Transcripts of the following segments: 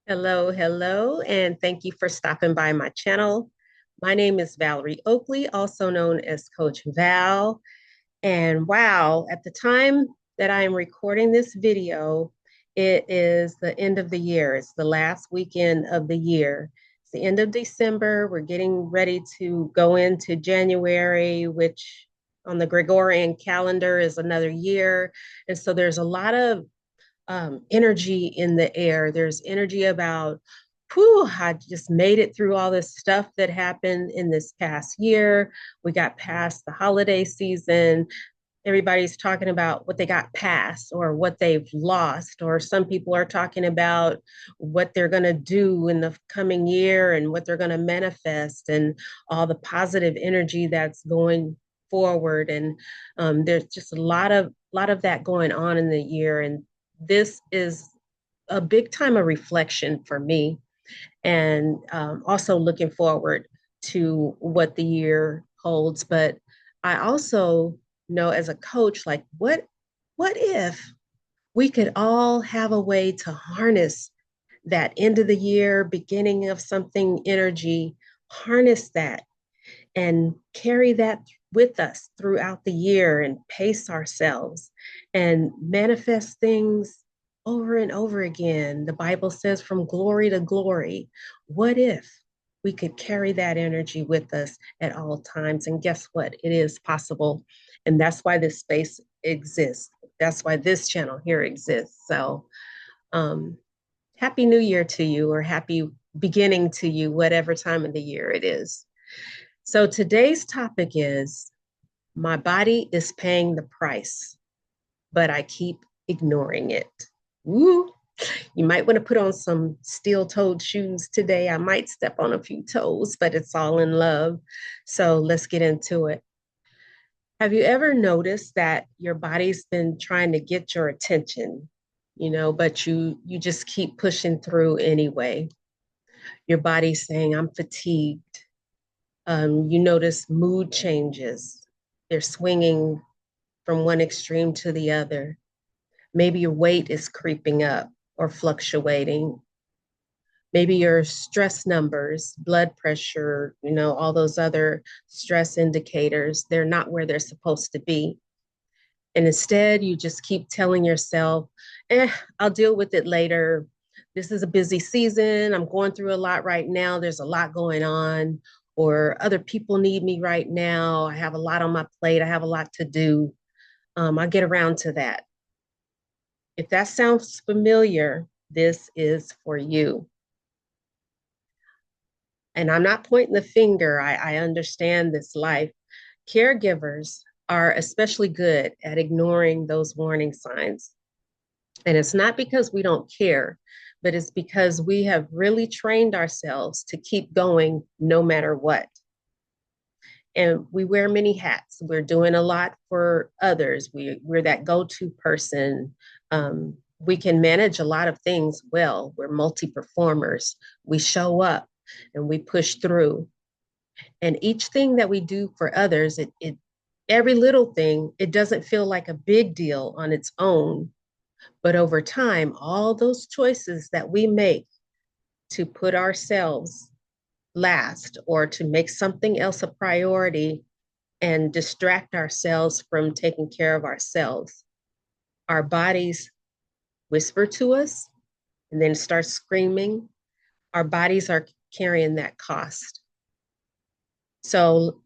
Hello, hello, and thank you for stopping by my channel. My name is Valerie Oakley, also known as Coach Val. And wow, at the time that I am recording this video, it is the end of the year. It's the last weekend of the year. It's the end of December. We're getting ready to go into January, which on the Gregorian calendar is another year. And so there's a lot of energy in the air. There's energy about, whew, I just made it through all this stuff that happened in this past year. We got past the holiday season. Everybody's talking about what they got past or what they've lost, or some people are talking about what they're going to do in the coming year and what they're going to manifest and all the positive energy that's going forward. And there's just a lot of that going on in the year. And this is a big time of reflection for me, and also looking forward to what the year holds. But I also know as a coach, like what if we could all have a way to harness that end of the year, beginning of something energy, harness that and carry that with us throughout the year and pace ourselves and manifest things over and over again. The Bible says from glory to glory. What if we could carry that energy with us at all times? And guess what? It is possible. And that's why this space exists. That's why this channel here exists. So, um, happy New Year to you, or happy beginning to you, whatever time of the year it is. So today's topic is my body is paying the price, but I keep ignoring it. Woo! You might want to put on some steel-toed shoes today. I might step on a few toes, but it's all in love. So let's get into it. Have you ever noticed that your body's been trying to get your attention, but you just keep pushing through anyway? Your body's saying, I'm fatigued. You notice mood changes. They're swinging from one extreme to the other. Maybe your weight is creeping up or fluctuating. Maybe your stress numbers, blood pressure, all those other stress indicators, they're not where they're supposed to be. And instead, you just keep telling yourself, I'll deal with it later. This is a busy season. I'm going through a lot right now. There's a lot going on, or other people need me right now. I have a lot on my plate. I have a lot to do. I'll get around to that. If that sounds familiar, this is for you. And I'm not pointing the finger. I understand this life. Caregivers are especially good at ignoring those warning signs. And it's not because we don't care, but it's because we have really trained ourselves to keep going no matter what. And we wear many hats. We're doing a lot for others. We're that go-to person. We can manage a lot of things well. We're multi-performers. We show up and we push through. And each thing that we do for others, every little thing, it doesn't feel like a big deal on its own. But over time, all those choices that we make to put ourselves last or to make something else a priority and distract ourselves from taking care of ourselves, our bodies whisper to us and then start screaming. Our bodies are carrying that cost. So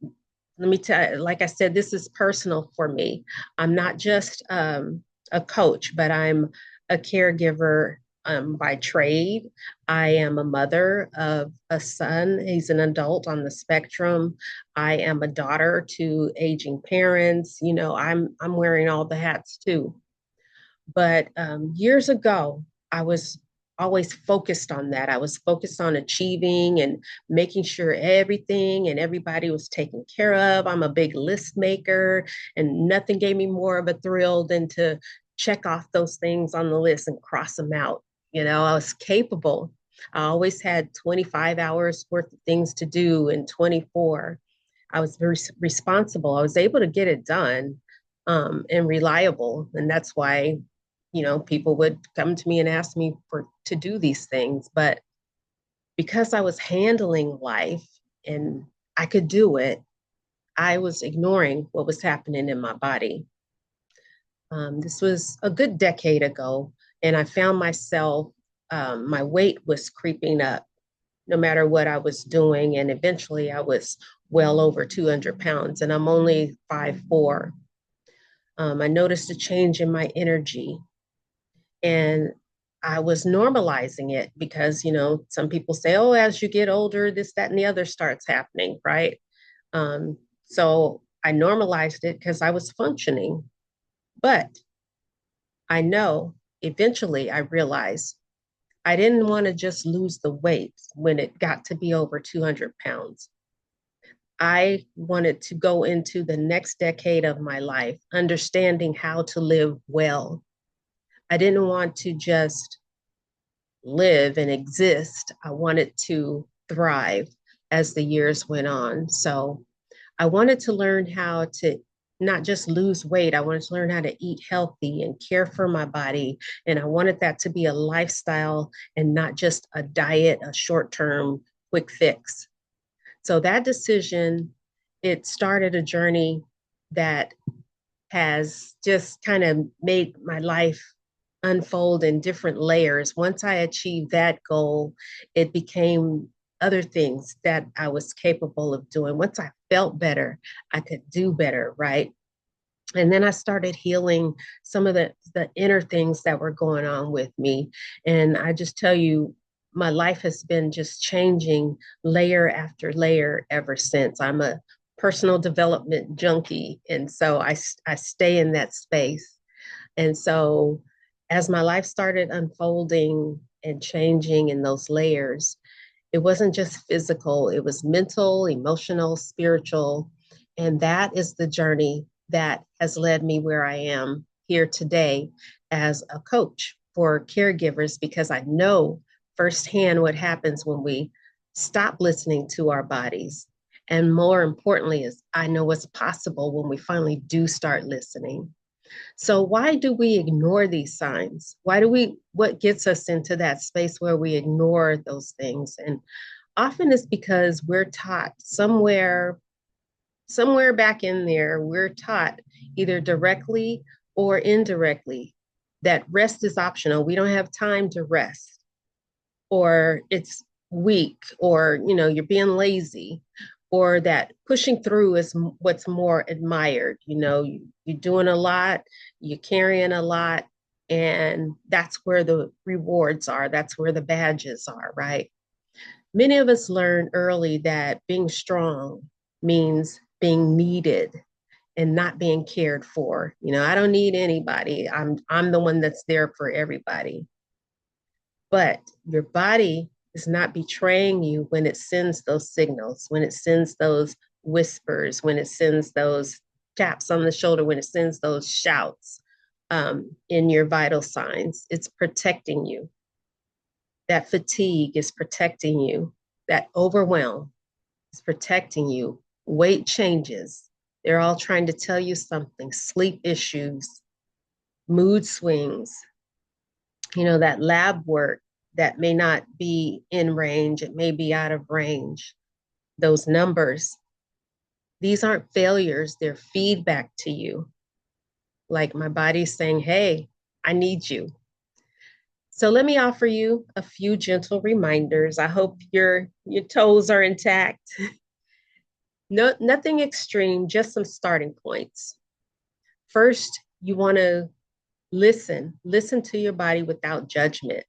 let me tell you, like I said, this is personal for me. I'm not just a coach, but I'm a caregiver by trade. I am a mother of a son. He's an adult on the spectrum. I am a daughter to aging parents. I'm wearing all the hats too. But years ago, I was always focused on that. I was focused on achieving and making sure everything and everybody was taken care of. I'm a big list maker, and nothing gave me more of a thrill than to check off those things on the list and cross them out. I was capable. I always had 25 hours worth of things to do in 24. I was very responsible. I was able to get it done, and reliable. And that's why people would come to me and ask me to do these things, but because I was handling life and I could do it, I was ignoring what was happening in my body. This was a good decade ago, and I found myself, my weight was creeping up no matter what I was doing. And eventually I was well over 200 pounds, and I'm only 5'4". I noticed a change in my energy, and I was normalizing it because, some people say, oh, as you get older, this, that, and the other starts happening, right? So I normalized it because I was functioning. But I know eventually I realized I didn't want to just lose the weight when it got to be over 200 pounds. I wanted to go into the next decade of my life understanding how to live well. I didn't want to just live and exist. I wanted to thrive as the years went on. So I wanted to learn how to not just lose weight. I wanted to learn how to eat healthy and care for my body. And I wanted that to be a lifestyle and not just a diet, a short term quick fix. So that decision, it started a journey that has just kind of made my life unfold in different layers. Once I achieved that goal, it became other things that I was capable of doing. Once I felt better, I could do better, right? And then I started healing some of the inner things that were going on with me. And I just tell you, my life has been just changing layer after layer ever since. I'm a personal development junkie. And so I stay in that space. And so as my life started unfolding and changing in those layers, it wasn't just physical, it was mental, emotional, spiritual. And that is the journey that has led me where I am here today as a coach for caregivers, because I know firsthand what happens when we stop listening to our bodies. And more importantly, is I know what's possible when we finally do start listening. So why do we ignore these signs? What gets us into that space where we ignore those things? And often it's because we're taught somewhere back in there, we're taught either directly or indirectly that rest is optional. We don't have time to rest, or it's weak, or you're being lazy, or that pushing through is what's more admired. You're doing a lot, you're carrying a lot, and that's where the rewards are, that's where the badges are, right? Many of us learn early that being strong means being needed and not being cared for. I don't need anybody. I'm the one that's there for everybody. But your body is not betraying you when it sends those signals, when it sends those whispers, when it sends those taps on the shoulder, when it sends those shouts in your vital signs. It's protecting you. That fatigue is protecting you. That overwhelm is protecting you. Weight changes. They're all trying to tell you something. Sleep issues, mood swings, that lab work that may not be in range, it may be out of range. Those numbers, these aren't failures, they're feedback to you. Like my body's saying, hey, I need you. So let me offer you a few gentle reminders. I hope your toes are intact. No, nothing extreme, just some starting points. First, you want to listen to your body without judgment.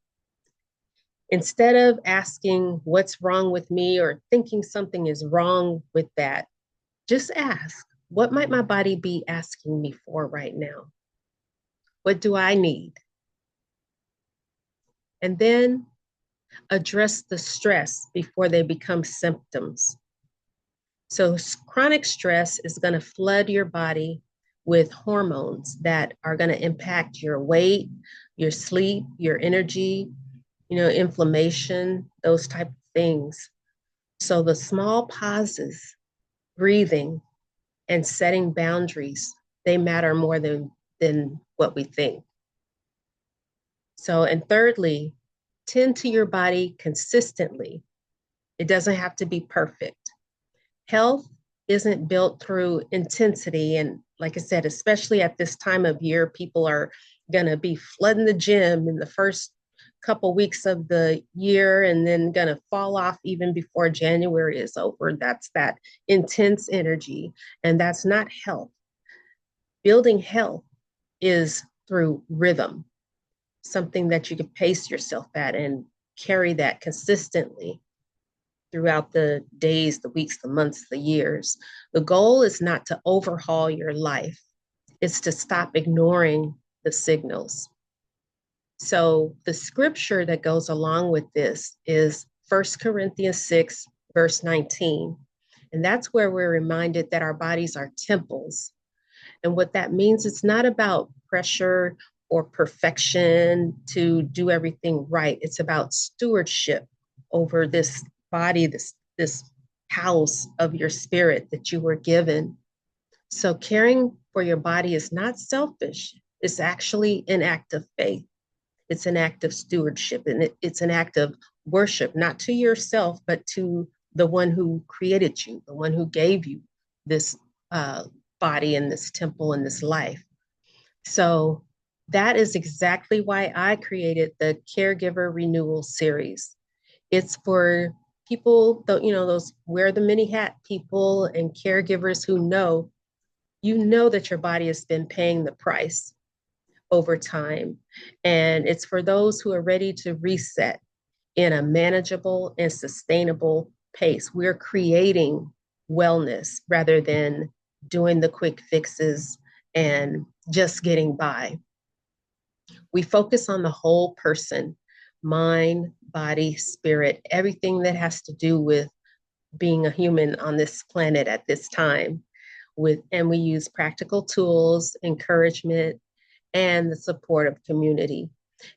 Instead of asking what's wrong with me or thinking something is wrong with that, just ask, what might my body be asking me for right now? What do I need? And then address the stress before they become symptoms. So chronic stress is going to flood your body with hormones that are going to impact your weight, your sleep, your energy, inflammation, those type of things. So the small pauses, breathing, and setting boundaries, they matter more than what we think. So, and thirdly, tend to your body consistently. It doesn't have to be perfect. Health isn't built through intensity. And like I said, especially at this time of year, people are going to be flooding the gym in the first couple weeks of the year and then going to fall off even before January is over. That's that intense energy. And that's not health. Building health is through rhythm, something that you can pace yourself at and carry that consistently throughout the days, the weeks, the months, the years. The goal is not to overhaul your life, it's to stop ignoring the signals. So the scripture that goes along with this is 1 Corinthians 6, verse 19. And that's where we're reminded that our bodies are temples. And what that means, it's not about pressure or perfection to do everything right. It's about stewardship over this body, this house of your spirit that you were given. So caring for your body is not selfish. It's actually an act of faith. It's an act of stewardship, and it's an act of worship, not to yourself, but to the one who created you, the one who gave you this uh, body and this temple and this life. So that is exactly why I created the Caregiver Renewal series. It's for people, those wear the many hat people and caregivers who know, that your body has been paying the price over time. And it's for those who are ready to reset in a manageable and sustainable pace. We're creating wellness rather than doing the quick fixes and just getting by. We focus on the whole person, mind, body, spirit, everything that has to do with being a human on this planet at this time. And we use practical tools, encouragement, and the support of community.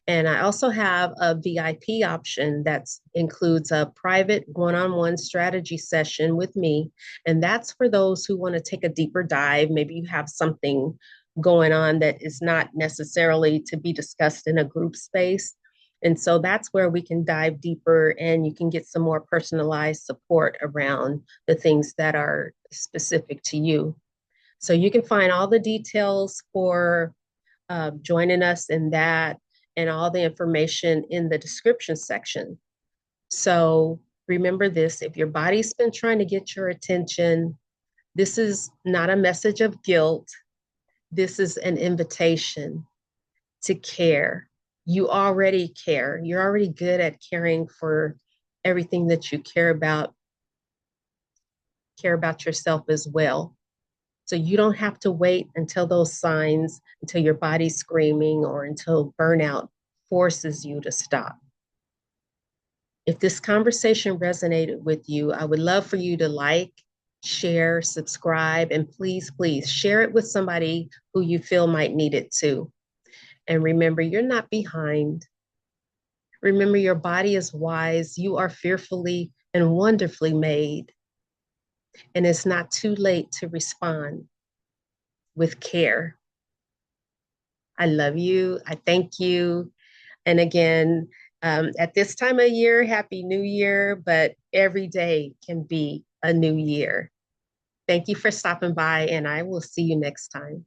And I also have a VIP option that includes a private one-on-one strategy session with me. And that's for those who want to take a deeper dive. Maybe you have something going on that is not necessarily to be discussed in a group space. And so that's where we can dive deeper and you can get some more personalized support around the things that are specific to you. So you can find all the details for joining us in that and all the information in the description section. So remember this, if your body's been trying to get your attention, this is not a message of guilt. This is an invitation to care. You already care. You're already good at caring for everything that you care about yourself as well. So you don't have to wait until those signs, until your body's screaming or until burnout forces you to stop. If this conversation resonated with you, I would love for you to like, share, subscribe, and please, please share it with somebody who you feel might need it too. And remember, you're not behind. Remember, your body is wise. You are fearfully and wonderfully made. And it's not too late to respond with care. I love you. I thank you. And again, at this time of year, Happy New Year, but every day can be a new year. Thank you for stopping by, and I will see you next time.